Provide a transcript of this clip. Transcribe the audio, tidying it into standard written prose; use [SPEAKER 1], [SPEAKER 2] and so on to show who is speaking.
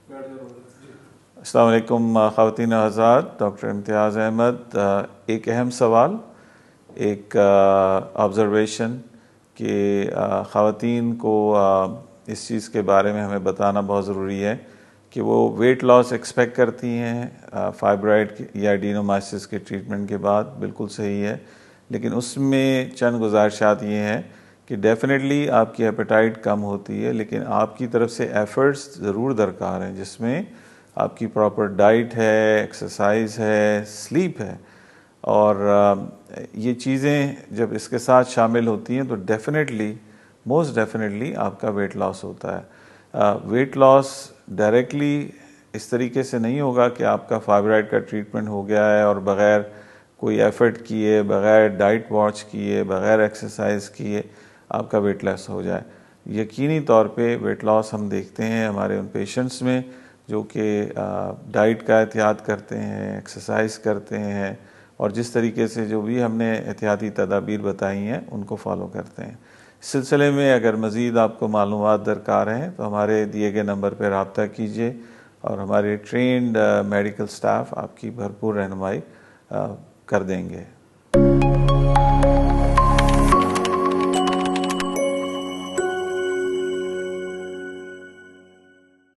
[SPEAKER 1] السلام علیکم خواتین و حضرات، ڈاکٹر امتیاز احمد۔ ایک اہم سوال، ایک آبزرویشن کہ خواتین کو اس چیز کے بارے میں ہمیں بتانا بہت ضروری ہے کہ وہ ویٹ لاس ایکسپیکٹ کرتی ہیں فائبرائڈ یا ایڈینومائسس کے ٹریٹمنٹ کے بعد، بالکل صحیح ہے، لیکن اس میں چند گزارشات یہ ہیں کہ ڈیفینیٹلی آپ کی ایپیٹائٹ کم ہوتی ہے، لیکن آپ کی طرف سے ایفرٹس ضرور درکار ہیں جس میں آپ کی پراپر ڈائٹ ہے، ایکسرسائز ہے، سلیپ ہے، اور یہ چیزیں جب اس کے ساتھ شامل ہوتی ہیں تو ڈیفینیٹلی، موسٹ ڈیفینیٹلی آپ کا ویٹ لاس ہوتا ہے۔ ویٹ لاس ڈائریکٹلی اس طریقے سے نہیں ہوگا کہ آپ کا فائبرائڈ کا ٹریٹمنٹ ہو گیا ہے اور بغیر کوئی ایفرٹ کیے، بغیر ڈائٹ واچ کیے، بغیر ایکسرسائز کیے آپ کا ویٹ لاس ہو جائے۔ یقینی طور پہ ویٹ لاس ہم دیکھتے ہیں ہمارے ان پیشنٹس میں جو کہ ڈائٹ کا احتیاط کرتے ہیں، ایکسرسائز کرتے ہیں، اور جس طریقے سے جو بھی ہم نے احتیاطی تدابیر بتائی ہیں ان کو فالو کرتے ہیں۔ اس سلسلے میں اگر مزید آپ کو معلومات درکار ہیں تو ہمارے دیے گئے نمبر پہ رابطہ کیجیے اور ہمارے ٹرینڈ میڈیکل سٹاف آپ کی بھرپور رہنمائی کر دیں گے۔